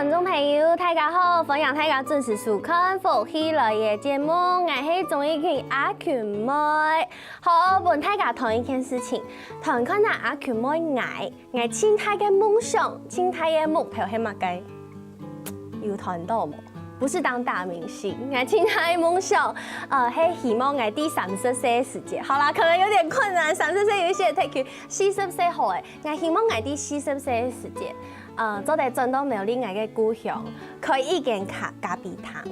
观众朋友，大家好，欢迎大家准时收看《福喜来也》节目，我是综艺圈阿權妹。好，問大家同一件事情，同看下阿權妹我青苔嘅夢想，青苔嘅目標係乜嘅？有談到冇？不是當大明星，我青苔夢想，係希望我第30歲時節。好啦，可能有點困難，30歲有一些退休，40歲好誒，我希望我第40歲時節。做得轉到苗栗我嘅故鄉，開一間咖啡堂，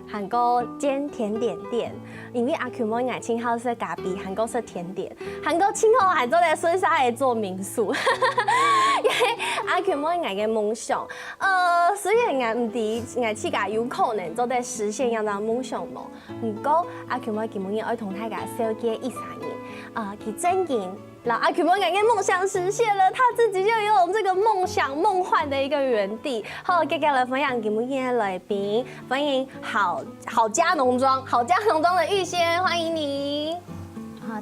還個間甜點店。因為阿權妹我青好食咖啡，還個食甜點，還個青好還做得順沙嘅做民宿。因為阿權妹我嘅夢想，雖然我唔知我自家有可能做得實現樣嘅夢想冇，不過阿權妹基本要同大家小結一三年，佢真見。阿權妹我嘅夢想實現了，他自己就有這個夢想夢幻的一個園地。好，接下來分享給我們的來賓，歡迎好家農莊的玉仙，歡迎你。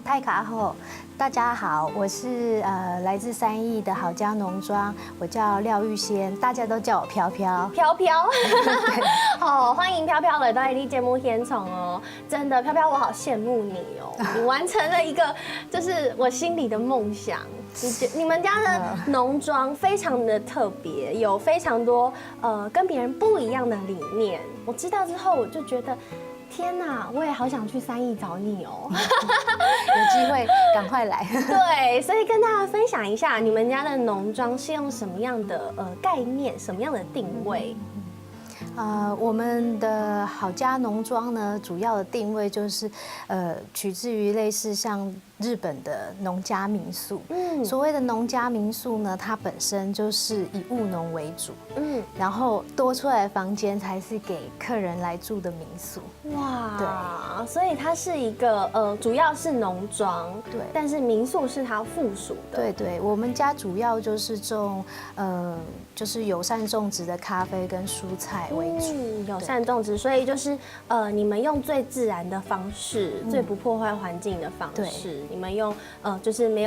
太卡好，大家好，我是來自3義的好家農莊，我叫廖玉仙，大家都叫我飄飄。飄飄，好，歡迎飄飄來到你節目現場哦。真的，飄飄，我好羨慕你哦，你完成了一個就是我心裡的夢想。你們家的農莊非常的特別，有非常多跟別人不一樣的理念。我知道之後，我就覺得。天哪，我也好想去3義找你哦！有機會趕快來。對，所以跟大家分享一下，你們家的農莊是用什麼樣的概念，什麼樣的定位？我們的好家農莊呢，主要的定位就是取自於類似像日本的農家民宿。所謂的農家民宿呢，它本身就是以務農為主。然後多出來的房間才是給客人來住的民宿。哇，對，所以它是一個主要是農莊，對，但是民宿是它附屬的。對對，我們家主要就是種就是友善種植的咖啡跟蔬菜為主。友善種植，所以就是你們用最自然的方式，最不破壞環境的方式，你們用就是沒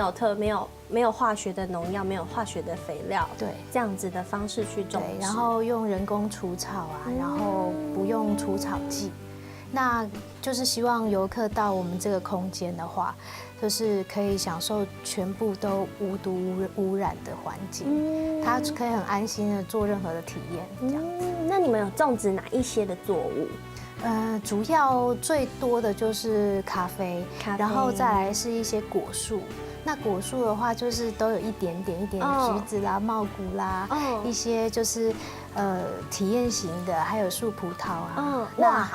有化學的農藥，沒有化學的肥料，對，這樣子的方式去種植，然後用人工除草啊，然後不用除草劑，那就是希望遊客到我們這個空間的話，就是可以享受全部都無毒污染的環境，他可以很安心的做任何的體驗，這樣子。那你們有種植哪一些的作物？主要最多的就是咖啡，然後再來是一些果樹。那果樹的話，就是都有一點橘子啦、茂谷啦，一些就是體驗型的，還有樹葡萄啊。哇，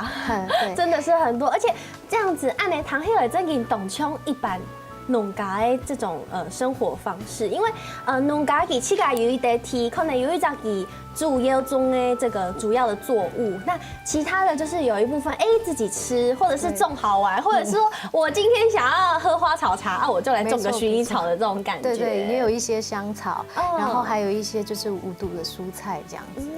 真的是很多，而且這樣子按呢，糖黑爾真給你懂chung一般。農家的這種生活方式，因為農家佢自家有一塊地，可能有一隻佢主要種的這個主要的作物，那其他的就是有一部分自己吃，或者是種好玩，或者是說我今天想要喝花草茶，我就來種個薰衣草的這種感覺。對對，也有一些香草，然後還有一些就是無毒的蔬菜這樣子。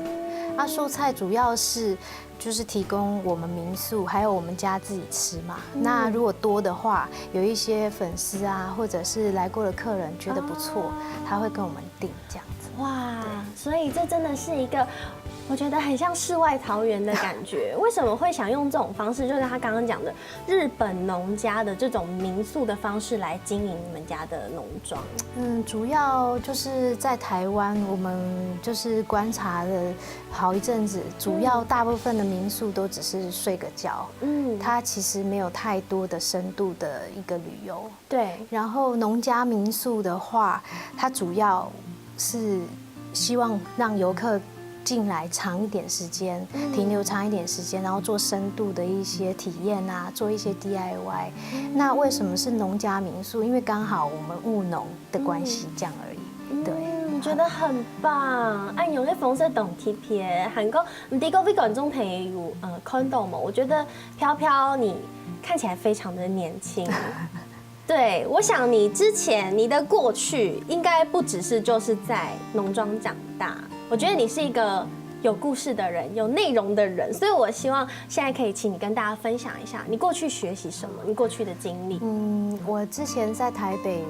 蔬菜主要是就是提供我們民宿還有我們家自己吃嘛。那如果多的話，有一些粉絲啊，或者是來過的客人覺得不錯，他會跟我們訂這樣子。哇，所以這真的是一個我覺得很像世外桃源的感覺。為什麼會想用這種方式？就是他剛剛講的日本農家的這種民宿的方式來經營你們家的農莊。主要就是在台灣，我們就是觀察了好一陣子，主要大部分的民宿都只是睡個覺，它其實沒有太多的深度的一個旅遊。對，然後農家民宿的話，它主要是希望讓遊客進來長一點時間，停留長一點時間，然後做深度的一些體驗啊，做一些 DIY。那為什麼是農家民宿？因為剛好我們務農的關係，這樣而已。對，我覺得很棒。按用啲方式同貼嘅，韓國唔知各位觀眾朋友看到嗎？我覺得飄飄你看起來非常的年輕。對，我想你之前你的過去應該不只是就是在農莊長大。我覺得你是一個有故事的人，有內容的人，所以我希望現在可以請你跟大家分享一下你過去學習什麼，你過去的經歷。我之前在台北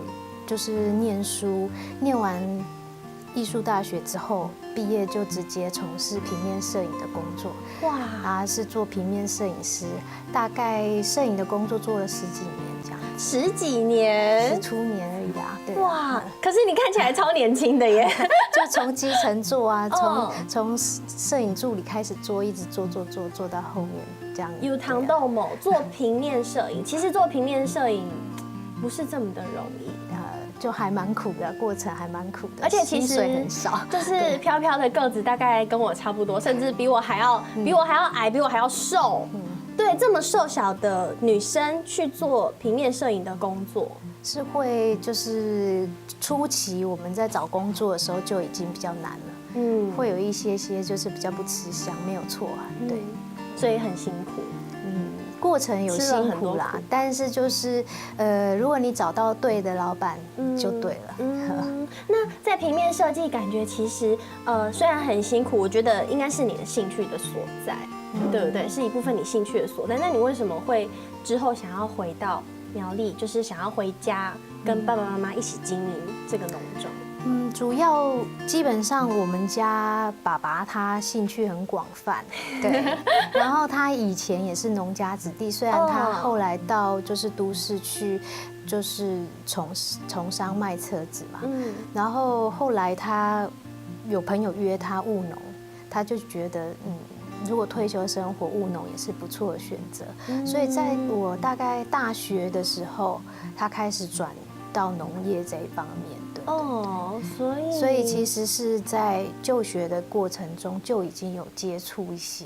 就是念書，念完艺术大学之后毕业就直接从事平面摄影的工作。哇！啊，是做平面摄影师，大概摄影的工作做了10几年这样。10几年？10出年而已啦。对。哇！可是你看起来超年轻的耶。就从基层做啊，从摄影助理开始做，一直做到后面这样。有糖豆某做平面摄影，其实做平面摄影不是这么的容易。就还蛮苦的，过程还蛮苦的，而且其实薪水很少。就是飘飘的个子大概跟我差不多，甚至比我还要矮，比我还要瘦。对，这么瘦小的女生去做平面摄影的工作，是会就是初期我们在找工作的时候就已经比较难了。会有一些就是比较不吃香，没有错啊。对，所以很辛苦。过程有辛苦啦，但是就是如果你找到对的老板就对了。那在平面设计，感觉其实虽然很辛苦，我觉得应该是你的兴趣的所在，对不对？是一部分你兴趣的所在。那你为什么会之后想要回到苗栗，就是想要回家跟爸爸妈妈一起经营这个农庄？主要基本上我们家爸爸他兴趣很广泛，对，然后他以前也是农家子弟，虽然他后来到就是都市去，就是从商卖车子嘛，然后后来他有朋友约他务农，他就觉得如果退休生活务农也是不错的选择，所以在我大概大学的时候，他开始转到农业这一方面。所以其实是在就学的过程中就已经有接触一些，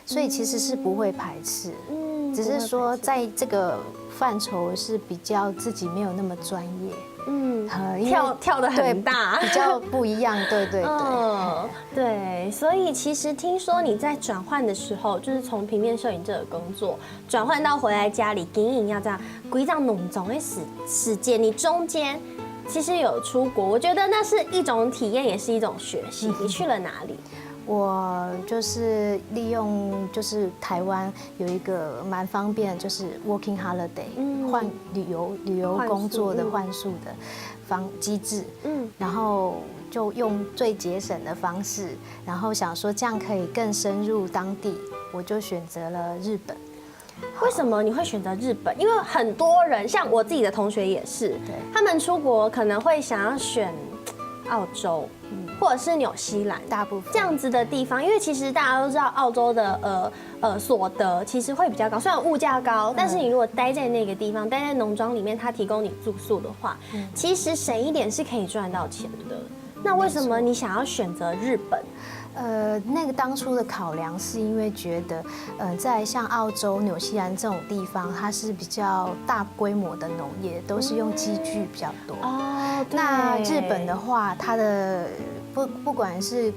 所以其实是不会排斥，只是说在这个范畴是比较自己没有那么专业，跳得很大，比较不一样，对。对，所以其实听说你在转换的时候，就是从平面摄影这个工作转换到回来家里经营要这样规章农种的时间，你中间其实有出国，我觉得那是一种体验，也是一种学习。你去了哪里？我就是利用就是台湾有一个蛮方便，就是 working holiday 换旅游工作的换宿的机制，然后就用最节省的方式，然后想说这样可以更深入当地，我就选择了日本。为什么你会选择日本？因为很多人，像我自己的同学也是，他们出国可能会想要选澳洲，或者是纽西兰，大部分这样子的地方。因为其实大家都知道，澳洲的所得其实会比较高，虽然物价高，但是你如果待在那个地方，待在农庄里面，它提供你住宿的话，其实省一点是可以赚到钱的。那为什么你想要选择日本？那个当初的考量是因为觉得，在像澳洲、纽西兰这种地方，它是比较大规模的农业，都是用机具比较多。那日本的话，它的不管是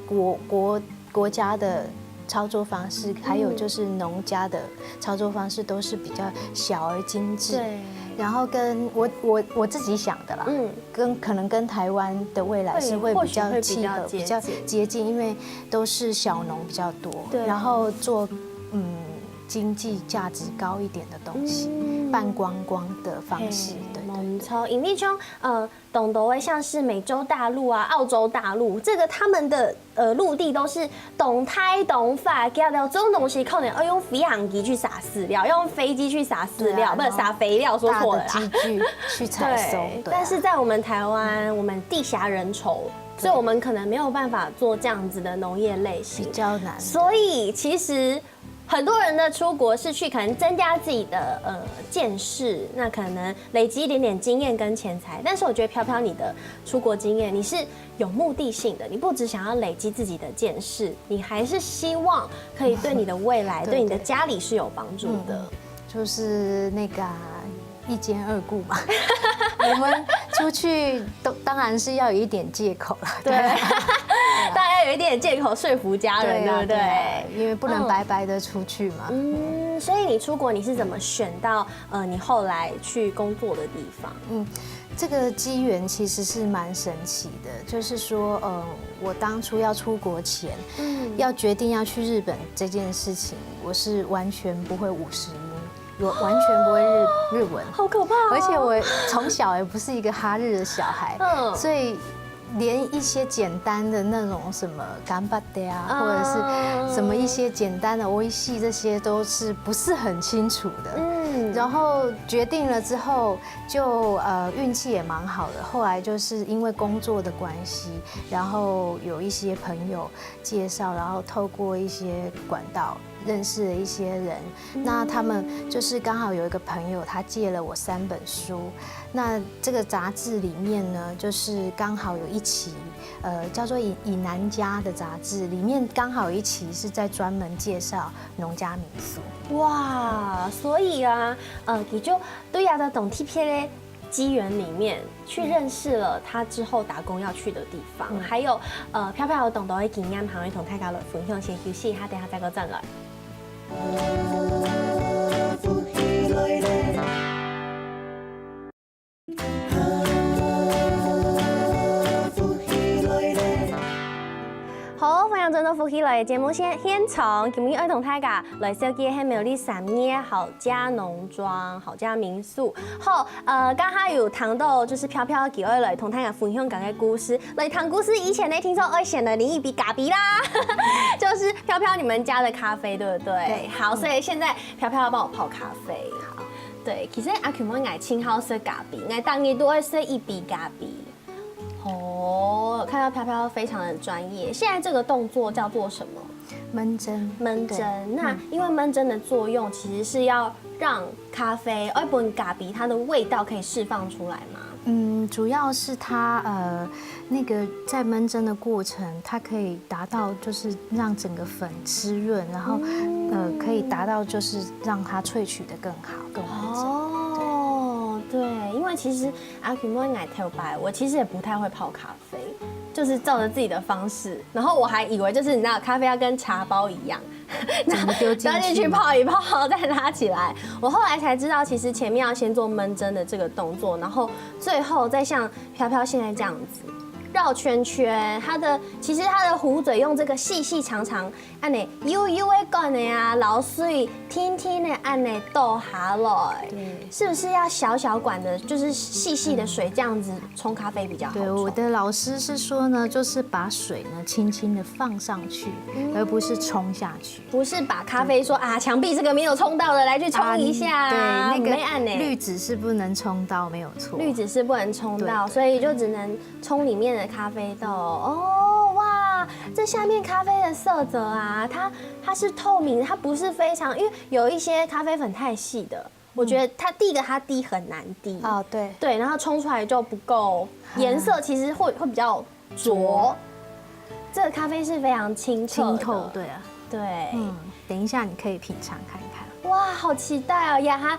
国家的操作方式，还有就是农家的操作方式，都是比较小而精致。对。然后跟我自己想的啦，可能跟台湾的未来是会比较契合、比较接近，因为都是小农比较多，然后做经济价值高一点的东西，半观光的方式，对。从引力中，懂得会像是美洲大陆啊、澳洲大陆，这个他们的陆地都是懂胎懂法，给到这种东西可能要用飞航机去撒饲料，用飞机去撒饲料，不是撒肥料，说错了啦。机具去采收，但是在我们台湾，我们地狭人稠。所以我们可能没有办法做这样子的农业类型，比较难。所以其实很多人的出国是去可能增加自己的见识，那可能累积一点点经验跟钱财。但是我觉得飘飘你的出国经验，你是有目的性的，你不只想要累积自己的见识，你还是希望可以对你的未来、对你的家里是有帮助的。就是那个一兼二顾嘛。我们出去当然是要有一点借口了，对，大家有一点借口说服家人，对不对？因为不能白白的出去嘛。所以你出国你是怎么选到你后来去工作的地方？这个机缘其实是蛮神奇的，就是说，我当初要出国前，要决定要去日本这件事情，我是完全不会50音。我完全不会日文，好可怕！而且我从小也不是一个哈日的小孩，所以连一些简单的那种什么干巴的啊，或者是什么一些简单的微细，这些都是不是很清楚的。然后决定了之后，就运气也蛮好的。后来就是因为工作的关系，然后有一些朋友介绍，然后透过一些管道认识了一些人。那他们就是刚好有一个朋友，他借了我3本书。那这个杂志里面呢，就是刚好有一期，叫做以南家的杂志，里面刚好有一期是在专门介绍农家民俗。哇，所以啊，也就对呀的董 T P 的机缘里面去认识了他之后打工要去的地方，还有飘飘有懂得的经验，还会同大家来分享。先休息一下，等下再个转来。好，欢迎进到福喜來嘅節目現場。今日要同大家來紹介係苗栗3年好家農莊、好家民宿。好，剛才有談到就是飄飄幾位來同大家分享講嘅故事。來談故事以前呢，聽說會顯得靈異比咖比啦，就是飄飄你們家的咖啡，對不對？對。好，所以現在飄飄要幫我泡咖啡。好。對，其實阿權妹愛清好色咖比，愛當年都會色一比咖比。哦，看到飘飘非常的专业。现在这个动作叫做什么？焖蒸。焖蒸。那因为焖蒸的作用其实是要让咖啡咖啡它的味道可以释放出来吗？主要是它那个在焖蒸的过程，它可以达到就是让整个粉湿润，然后可以达到就是让它萃取的更好、更完整。对，因为其实阿kü妹爱跳白，我其实也不太会泡咖啡，就是照着自己的方式，然后我还以为就是你知道咖啡要跟茶包一样，然后丢进去泡一泡，再拉起来。我后来才知道，其实前面要先做焖蒸的这个动作，然后最后再像飘飘现在这样子。绕圈圈，其实它的壶嘴用这个细细长长，按呢悠悠的管的呀，老水天天的按呢倒下来，是不是要小小管的，就是细细的水这样子冲咖啡比较好？对，我的老师是说呢，就是把水呢轻轻的放上去，而不是冲下去。不是把咖啡说啊，墙壁这个没有冲到的，来去冲一下。对，那个没按呢，滤纸是不能冲到，没有错。滤纸是不能冲到，所以就只能冲里面的咖啡豆。哦，哇，这下面咖啡的色泽啊，它是透明的，它不是非常，因为有一些咖啡粉太细的，我觉得第一个它滴很难滴哦，对，然后冲出来就不够颜色，其实会比较浊。这个咖啡是非常清透，对啊，对，等一下你可以品尝看看。哇，好期待哦呀！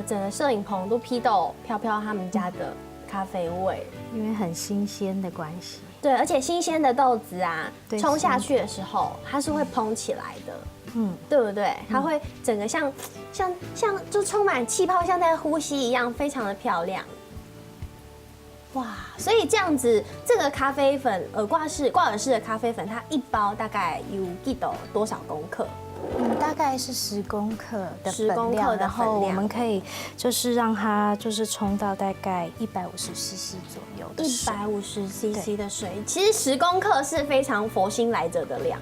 整个摄影棚都批到飘飘他们家的咖啡味，因为很新鲜的关系。对，而且新鲜的豆子啊，冲下去的时候，它是会膨起来的，对不对？它会整个像就充满气泡，像在呼吸一样，非常的漂亮。哇，所以这样子，这个咖啡粉挂耳式的咖啡粉，它一包大概有记得多少公克？大概是10公克的粉量，然后我们可以就是让它就是冲到大概150cc 左右的水。150cc 的水，其实10公克是非常佛心来着的量。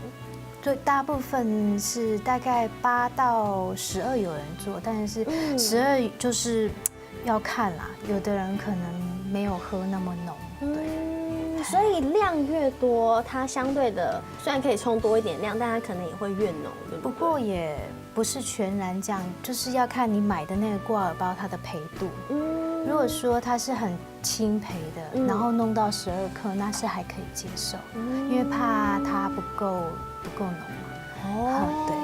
对，大部分是大概8到12有人做，但是12就是要看啦，有的人可能没有喝那么浓，对。所以量越多，它相对的虽然可以冲多一点量，但它可能也会越浓，对不对？不过也不是全然这样，就是要看你买的那个挂耳包它的焙度。如果说它是很轻焙的，然后弄到12克，那是还可以接受，因为怕它不够浓嘛。对。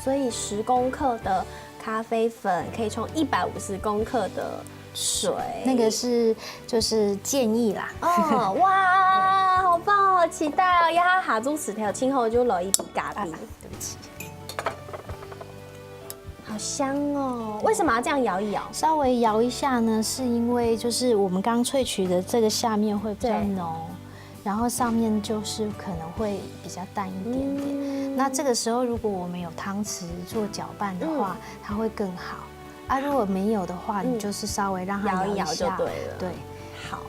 所以10公克的咖啡粉可以冲150公克的水，那个是就是建议啦。哇，好棒，好期待哦！呀，下租10条，今后就来一笔咖啡。对不起，好香哦！为什么要这样摇一摇？稍微摇一下呢，是因为就是我们刚萃取的这个下面会比较浓，然后上面就是可能会比较淡一点点。那这个时候如果我们有汤匙做搅拌的话，它会更好。如果没有的话，你就是稍微让它摇一摇就对了。对，好，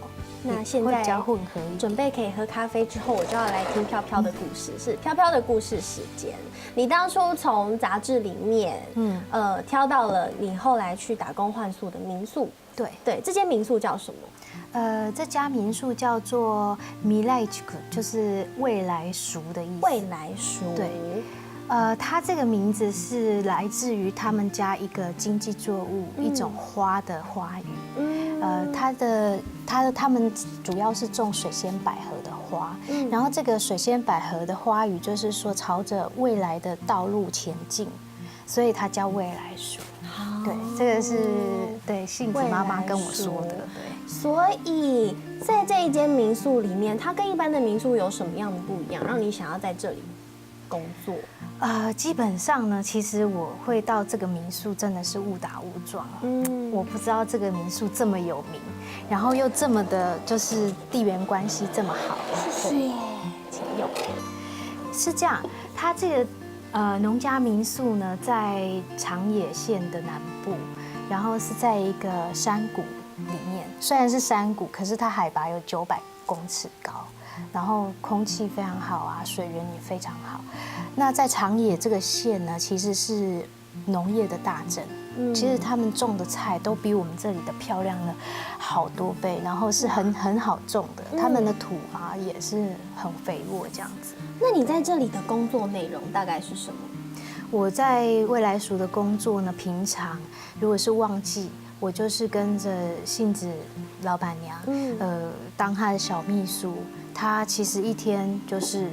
那现在会比较混合一点。准备可以喝咖啡之后，我就要来听飘飘的故事，是飘飘的故事时间。你当初从杂志里面，挑到了你后来去打工换宿的民宿。对，这间民宿叫什么？这家民宿叫做미라이지구，就是未来熟的意思。未来熟。对。它这个名字是来自于他们家一个经济作物，一种花的花语。他们主要是种水仙百合的花，然后这个水仙百合的花语就是说朝着未来的道路前进，所以它叫未来树。对，这个是对杏子妈妈跟我说的。对，所以在这一间民宿里面，它跟一般的民宿有什么样的不一样，让你想要在这里工作？基本上呢，其实我会到这个民宿真的是误打误撞。我不知道这个民宿这么有名，然后又这么的，就是地缘关系这么好。谢谢，请用。是这样，它这个农家民宿呢，在长野县的南部，然后是在一个山谷里面。虽然是山谷，可是它海拔有900公尺高。然后空气非常好啊，水源也非常好。那在长野这个县呢，其实是农业的大镇。其实他们种的菜都比我们这里的漂亮了好多倍，然后是很好种的。他们的土啊也是很肥沃这样子。那你在这里的工作内容大概是什么？我在未来署的工作呢，平常如果是旺季，我就是跟着杏子老板娘，当她的小秘书。他其实一天就是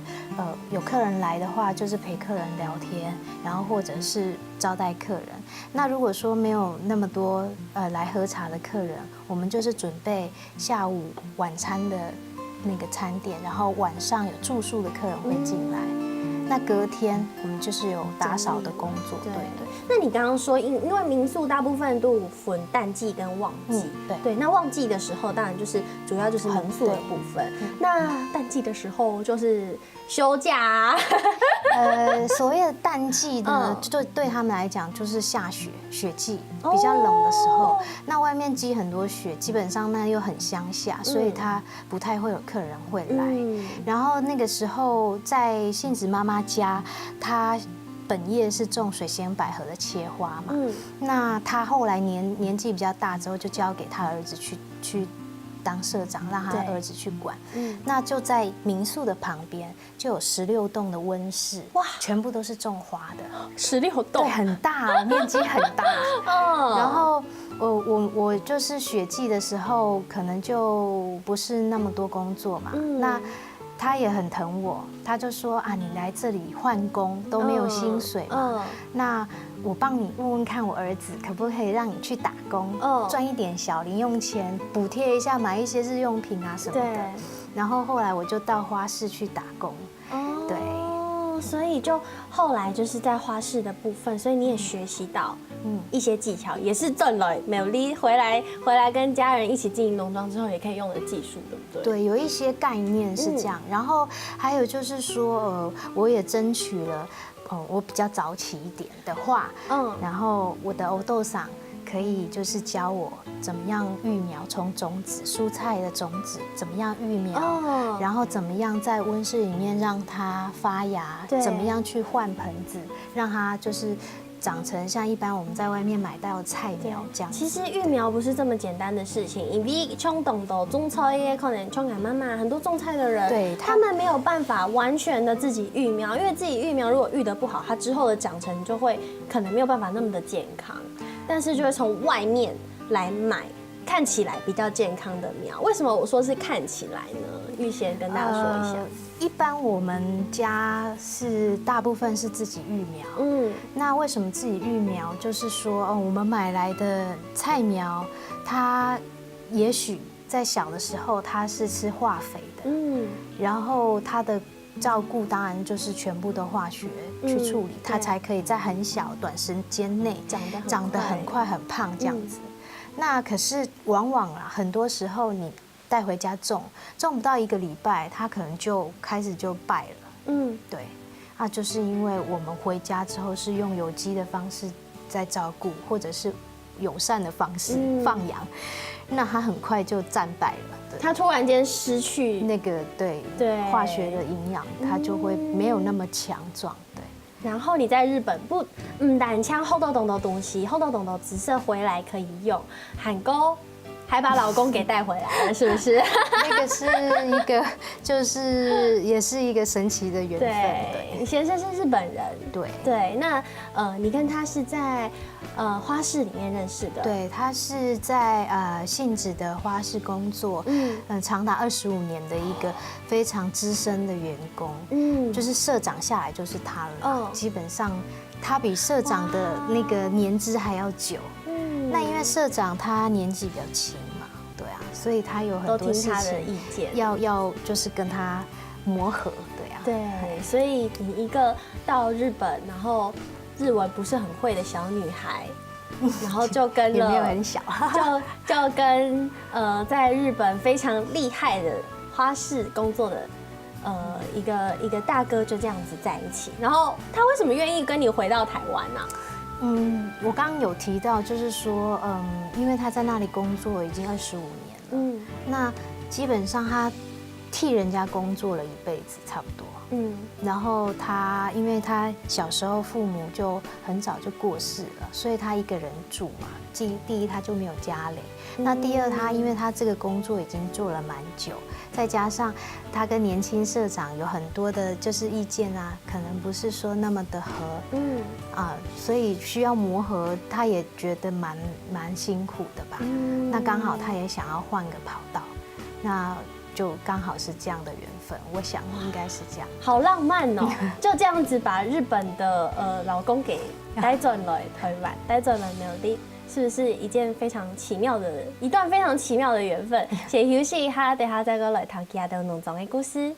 有客人来的话，就是陪客人聊天，然后或者是招待客人。那如果说没有那么多来喝茶的客人，我们就是准备下午晚餐的那个餐点，然后晚上有住宿的客人会进来。那隔天我们就是有打扫的工作。对。那你刚刚说，因为民宿大部分都有分淡季跟旺季，对。那旺季的时候，当然就是主要就是民宿的部分。那淡季的时候就是休假。所谓的淡季呢，就对他们来讲就是下雪，雪季比较冷的时候。那外面积很多雪，基本上那又很乡下，所以它不太会有客人会来。然后那个时候在杏子妈妈家，她本业是种水仙百合的切花嘛。那她后来年纪比较大之后，就交给她儿子去当社长，让他儿子去管。那就在民宿的旁边就有16栋的温室，哇，全部都是种花的。16栋，对，很大，面积很大。然后我就是雪季的时候，可能就不是那么多工作嘛。那他也很疼我，他就说啊，你来这里换工都没有薪水嘛，那我帮你问问看我儿子可不可以让你去打工，赚一点小零用钱，补贴一下买一些日用品啊什么的。然后后来我就到花市去打工。对。所以就后来就是在花市的部分，所以你也学习到一些技巧，也是挣了美丽回来跟家人一起经营农庄之后也可以用的技术，对不对？对，有一些概念是这样。然后还有就是说，我也争取了，我比较早起一点的话，然后我的欧豆桑可以就是教我怎么样育苗，从种子蔬菜的种子怎么样育苗，然后怎么样在温室里面让它发芽，怎么样去换盆子，让它就是长成像一般我们在外面买到的菜苗这样。其实育苗不是这么简单的事情，因为冲动的种菜也可能冲感妈妈很多种菜的人，对，他们没有办法完全的自己育苗，因为自己育苗如果育得不好，它之后的长成就会可能没有办法那么的健康。但是就会从外面来买看起来比较健康的苗。为什么我说是看起来呢？玉贤跟大家说一下。一般我们家是大部分是自己育苗。那为什么自己育苗？就是说，我们买来的菜苗，它也许在小的时候它是吃化肥的。然后它的照顾当然就是全部的化学去处理，它才可以在很小短时间内长得很快很胖这样子。那可是往往很多时候你带回家种不到1个礼拜，它可能就开始就败了。对，那就是因为我们回家之后是用有机的方式在照顾，或者是友善的方式放养，那它很快就战败了。它突然间失去那个对化学的营养，它就会没有那么强壮。对。然后你在日本不，单枪后头懂的东西，后头懂的紫色回来可以用，喊勾。还把老公给带回来了，是不是？那个是一个，就是也是一个神奇的缘分。对，你先生是日本人。对，那你跟他是在花市里面认识的。对，他是在信子的花市工作，长达25年的一个非常资深的员工。就是社长下来就是他了。基本上他比社长的那个年资还要久。那因为社长他年纪比较轻嘛，对啊，所以他有很多事情的意见要就是跟他磨合，对啊。对，所以你一个到日本，然后日文不是很会的小女孩，然后就跟了也没有很小，就跟在日本非常厉害的花市工作的一个大哥就这样子在一起。然后他为什么愿意跟你回到台湾呢？我刚刚有提到，就是说，因为他在那里工作已经25年了，那基本上他替人家工作了一辈子，差不多。然后因为他小时候父母就很早就过世了，所以他一个人住嘛。第一他就没有家累，那第二因为他这个工作已经做了蛮久，再加上他跟年轻社长有很多的就是意见啊，可能不是说那么的合，所以需要磨合，他也觉得蛮辛苦的吧。那刚好他也想要换个跑道，那就刚好是这样的缘分，我想应该是这样。好浪漫哦，就这样子把日本的老公给带转了台湾，带转了melody的，是不是一段非常奇妙的缘分？先休息一下，等下再过来谈其他的农庄的故事。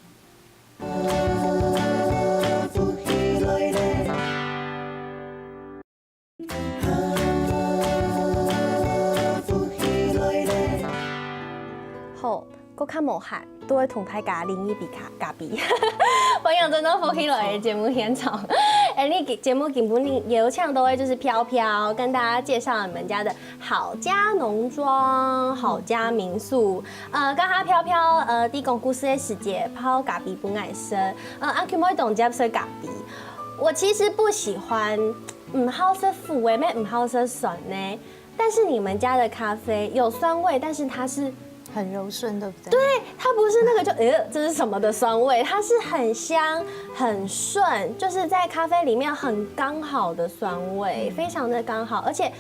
好。我较无闲，都会同大家啉一杯咖啡。欢迎真的福气来的节目现场。你节目根本有唱都会就是飘飘跟大家介绍你们家的好家农庄、好家民宿。刚刚飘飘提供故事的时节泡咖啡不爱生。阿 Q 妹懂接水咖啡。我其实不喜欢唔好吃苦味，咩唔好吃酸呢。但是你们家的咖啡有酸味，但是它是。很柔顺，对不对？对，它不是那个这是什么的酸味，它是很香、很顺，就是在咖啡里面很刚好的酸味，非常的刚好。而且，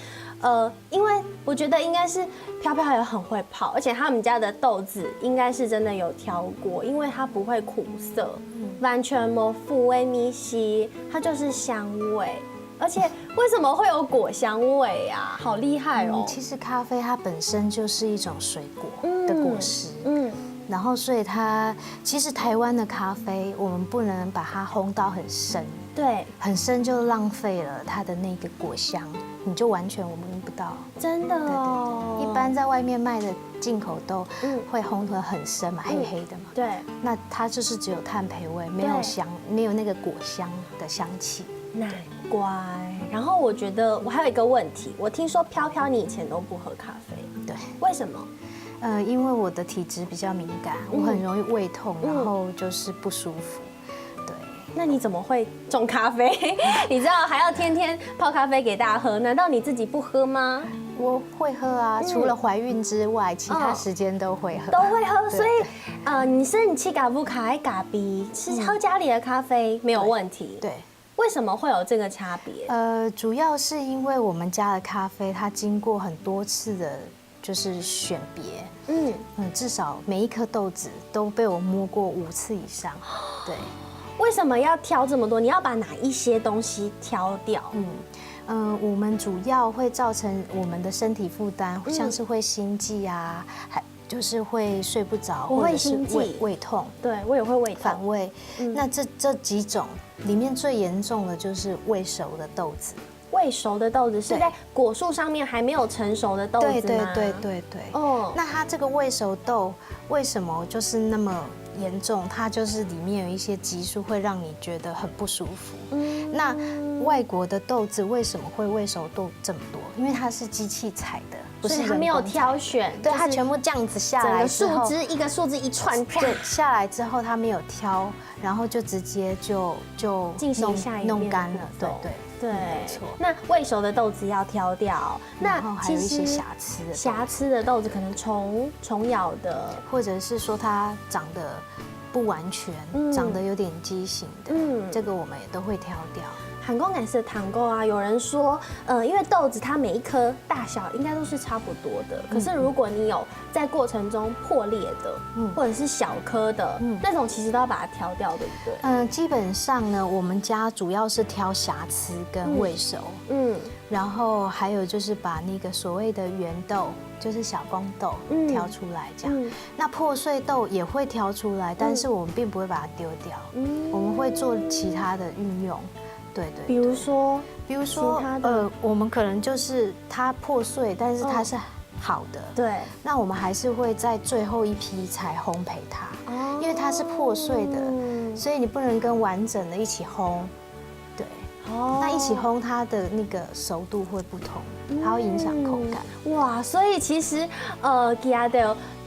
因为我觉得应该是飘飘也很会泡，而且他们家的豆子应该是真的有挑过，因为它不会苦涩，完全没负味米稀，它就是香味。而且为什么会有果香味啊？好厉害哦！其实咖啡它本身就是一种水果的果实，然后所以它其实台湾的咖啡我们不能把它烘到很深，对，很深就浪费了它的那个果香，你就完全闻不到。真的哦，对，一般在外面卖的进口豆会烘得很深嘛，黑黑的嘛，对，那它就是只有炭焙味，没有香，没有那个果香的香气。难怪。然后我觉得我还有一个问题，我听说飘飘你以前都不喝咖啡，对，为什么？因为我的体质比较敏感，我很容易胃痛，然后就是不舒服。对，那你怎么会种咖啡？你知道还要天天泡咖啡给大家喝，难道你自己不喝吗？我会喝啊，除了怀孕之外，其他时间都会喝。都会喝，所以你吃咖不咖咖啡，吃喝家里的咖啡没有问题。对。为什么会有这个差别？主要是因为我们家的咖啡，它经过很多次的，就是选别，至少每一颗豆子都被我摸过5次以上。对，为什么要挑这么多？你要把哪一些东西挑掉？我们主要会造成我们的身体负担，像是会心悸啊，还就是会睡不着，或者是胃痛。对，我也会胃痛、反胃。那这几种里面最严重的就是未熟的豆子。未熟的豆子是在果树上面还没有成熟的豆子吗？对。哦，那它这个未熟豆为什么就是那么严重，它就是里面有一些激素会让你觉得很不舒服。那外国的豆子为什么会未熟豆这么多？因为它是机器采的，不是人工采的，它没有挑选，对，它全部这样子下来之后，一个树枝一串，对，下来之后它没有挑，然后就直接就进行下一弄干了，对。没错。那未熟的豆子要挑掉，然后还有一些瑕疵的豆子，可能虫咬的，或者是说它长得不完全，长得有点畸形的，这个我们也都会挑掉。韩国也是糖购啊，有人说，因为豆子它每一颗大小应该都是差不多的，可是如果你有在过程中破裂的，或者是小颗的，那种其实都要把它挑掉，对不对？基本上呢，我们家主要是挑瑕疵跟未熟，然后还有就是把那个所谓的圆豆，就是小公豆挑出来，这样。那破碎豆也会挑出来，但是我们并不会把它丢掉，我们会做其他的运用。对，比如说，我们可能就是它破碎，但是它是好的，对。那我们还是会在最后一批才烘焙它，因为它是破碎的，所以你不能跟完整的一起烘，对。那一起烘它的那个熟度会不同，它会影响口感。哇，所以其实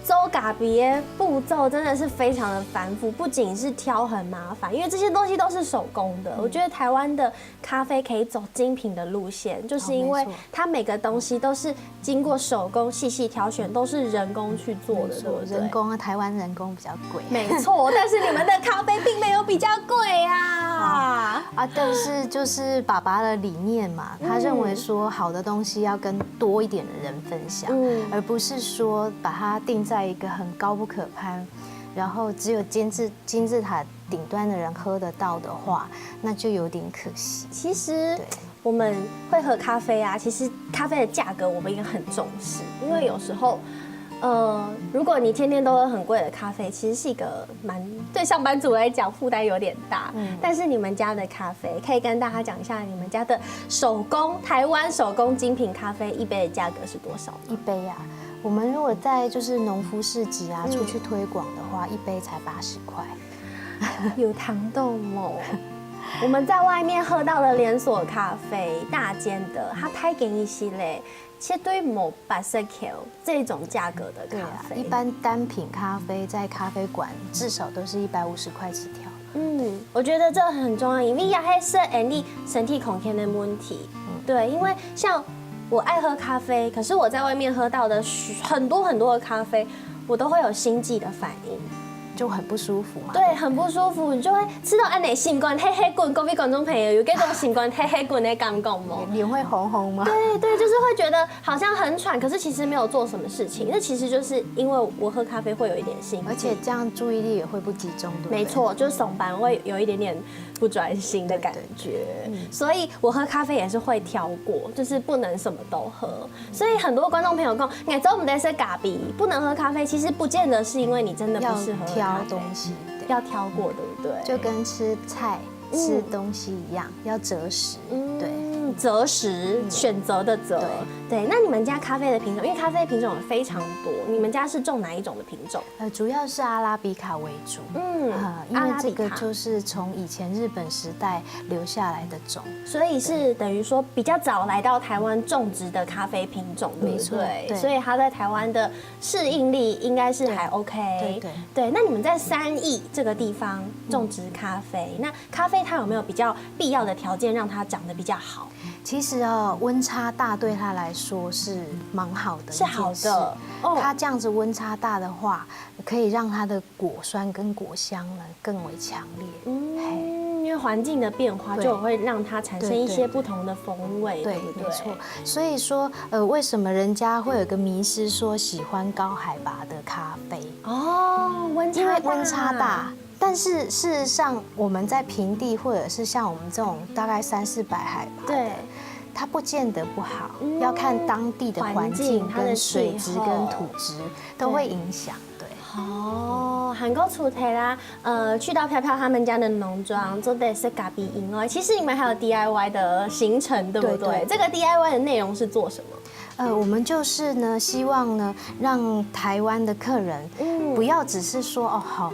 做咖啡的步骤真的是非常的繁复，不仅是挑很麻烦，因为这些东西都是手工的。我觉得台湾的咖啡可以走精品的路线，就是因为它每个东西都是经过手工细细挑选，都是人工去做的，对不对？人工啊，台湾人工比较贵。没错，但是你们的咖啡并没有比较贵啊。但是就是爸爸的理念嘛，他认为说好的东西要跟多一点的人分享，而不是说把它定在一个很高不可攀，然后只有金字塔顶端的人喝得到的话，那就有点可惜。其实我们会喝咖啡啊，其实咖啡的价格我们也很重视，因为有时候。如果你天天都喝很贵的咖啡，其实是一个对上班族来讲负担有点大。但是你们家的咖啡，可以跟大家讲一下你们家的台湾手工精品咖啡一杯的价格是多少？一杯啊，我们如果在就是农夫市集啊出去推广的话，一杯才80块。有糖豆哦。我们在外面喝到的连锁咖啡，大间的，它拍给你系列。切对某80块这种价格的咖啡，一般单品咖啡在咖啡馆至少都是150块起跳。我觉得这很重要，因为也是你身体空间的问题。对，因为像我爱喝咖啡，可是我在外面喝到的很多的咖啡，我都会有心悸的反应。就很不舒服嘛。对，很不舒服，你就会吃到安内心冠黑黑棍，各位观众朋友有这种心冠黑黑棍的感觉吗？脸会红红吗？对，就是会觉得好像很喘，可是其实没有做什么事情。那其实就是因为我喝咖啡会有一点心悸，而且这样注意力也会不集中，对不对？没错，就是耸班会有一点点不专心的感觉。所以我喝咖啡也是会挑过，就是不能什么都喝。所以很多观众朋友讲，你知道我们在说咖啡不能喝咖啡，其实不见得是因为你真的不适合挑东西，要挑过，对不对？就跟吃菜、吃东西一样，要择食。对，择食，选择的择。对，那你们家咖啡的品种，因为咖啡品种有非常多，你们家是种哪一种的品种？主要是阿拉比卡为主。因为这个就是从以前日本时代留下来的种，所以是等于说比较早来到台湾种植的咖啡品种，对不对？所以它在台湾的适应力应该是还 OK。对。那你们在3义这个地方种植咖啡，那咖啡它有没有比较必要的条件让它长得比较好？其实温差大对它来说是蛮好的，是好的。它这样子温差大的话，可以让它的果酸跟果香呢更为强烈。因为环境的变化就会让它产生一些不同的风味，对不对？没错。所以说，为什么人家会有个迷思说喜欢高海拔的咖啡？因为温差大。但是事实上，我们在平地或者是像我们这种大概300-400海拔的，它不见得不好，要看当地的环境跟水质跟土质都会影响。对。韩国出题啦，去到飘飘他们家的农庄做的是咖啡饮哦。其实你们还有 DIY 的行程，对不对？这个 DIY 的内容是做什么？我们就是呢，希望呢，让台湾的客人不要只是说好。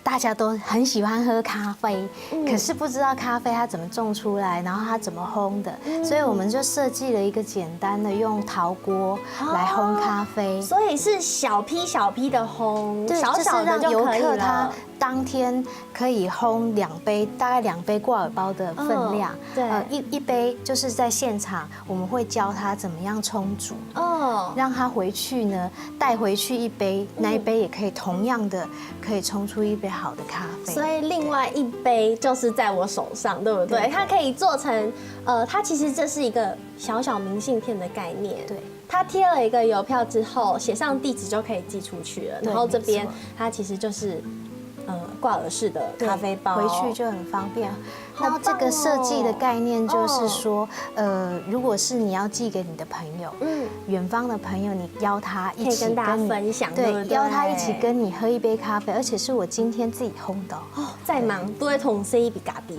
大家都很喜欢喝咖啡，可是不知道咖啡它怎么种出来，然后它怎么烘的，所以我们就设计了一个简单的用陶锅来烘咖啡，所以是小批小批的烘，对，小小的就游可以客他了。当天可以烘2杯，大概2杯挂耳包的分量。对，一杯就是在现场，我们会教他怎么样冲煮。让他回去呢，带回去1杯，那1杯也可以同样的可以冲出1杯好的咖啡。所以另外1杯就是在我手上，对不对？对它可以做成，它其实这是一个小小明信片的概念。对。它贴了一个邮票之后，写上地址就可以寄出去了。然后这边它其实就是挂耳式的咖啡包，回去就很方便。那这个设计的概念就是说，如果是你要寄给你的朋友，远方的朋友，你邀他一起跟大家分享，对，邀他一起跟你喝1杯咖啡，而且是我今天自己烘的哦。再忙都会同 C 比咖啡，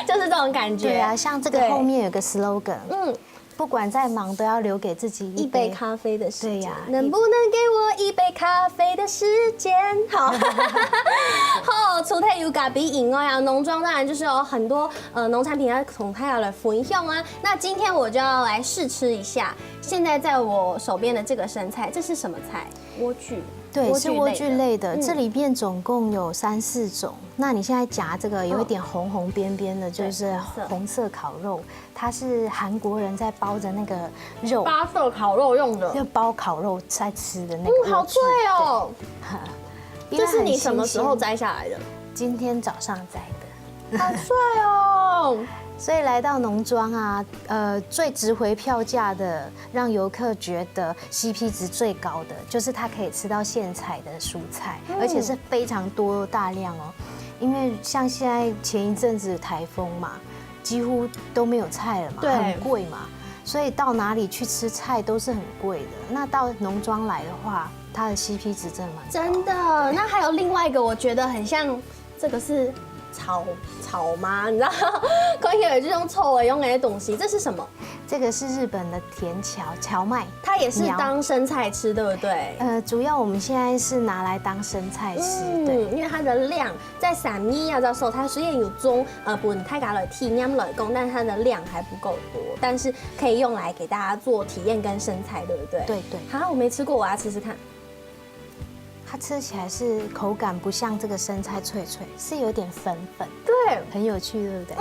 就是这种感觉。对啊，像这个后面有个 slogan，不管再忙，都要留给自己1杯咖啡的时间。对呀，能不能给我1杯咖啡的时间？好，好，除了有咖啡饮外啊，农庄当然就是有很多农产品要同大家来分享啊。那今天我就要来试吃一下，现在在我手边的这个生菜，这是什么菜？莴苣。对，是莴苣类的。这里面总共有3、4种。那你现在夹这个有一点红红边边的，就是红色烤肉，它是韩国人在包着那个肉8色烤肉用的，就包烤肉在吃的那个。好脆哦！这是你什么时候摘下来的？今天早上摘的。好脆哦！所以来到农庄啊，最值回票价的，让游客觉得 CP 值最高的，就是它可以吃到现采的蔬菜，而且是非常多大量哦。因为像现在前一阵子台风嘛，几乎都没有菜了嘛，很贵嘛，所以到哪里去吃菜都是很贵的。那到农庄来的话，它的 CP 值真的蛮高。真的。那还有另外一个，我觉得很像，这个是草吗？你知道，可以有这种臭的用的东西，这是什么？这个是日本的甜荞麦，它也是当生菜吃，对不对？主要我们现在是拿来当生菜吃，对，因为它的量在3米啊，时候它虽然有中本太加了体验来供，但是它的量还不够多，但是可以用来给大家做体验跟生菜，对不对？对对。好，我没吃过，我要吃吃看。它吃起来是口感不像这个生菜脆脆，是有点粉粉，对，很有趣，对不对？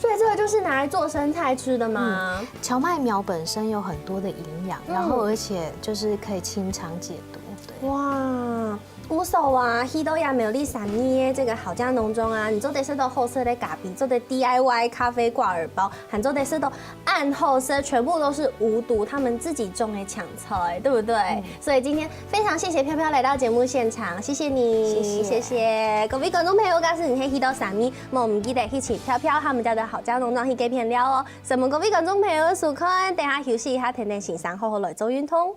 所以这个就是拿来做生菜吃的吗？荞麦苗本身有很多的营养，然后而且就是可以清肠解毒，对。哇！鼓手啊，希多亚美丽3米这个好家农庄啊，你做的是都后色的咖啡，做的 DIY 咖啡挂耳包，还做的是都暗后色，全部都是无毒，他们自己种的抢菜，对不对？所以今天非常谢谢飘飘来到节目现场，谢谢你，谢谢各位观众朋友，假使你希多3米，莫唔记得一起飘飘他们家的好家农庄去给片料哦。什么各位观众朋友的收看，等下休息一下，甜甜欣赏，好好来做运动。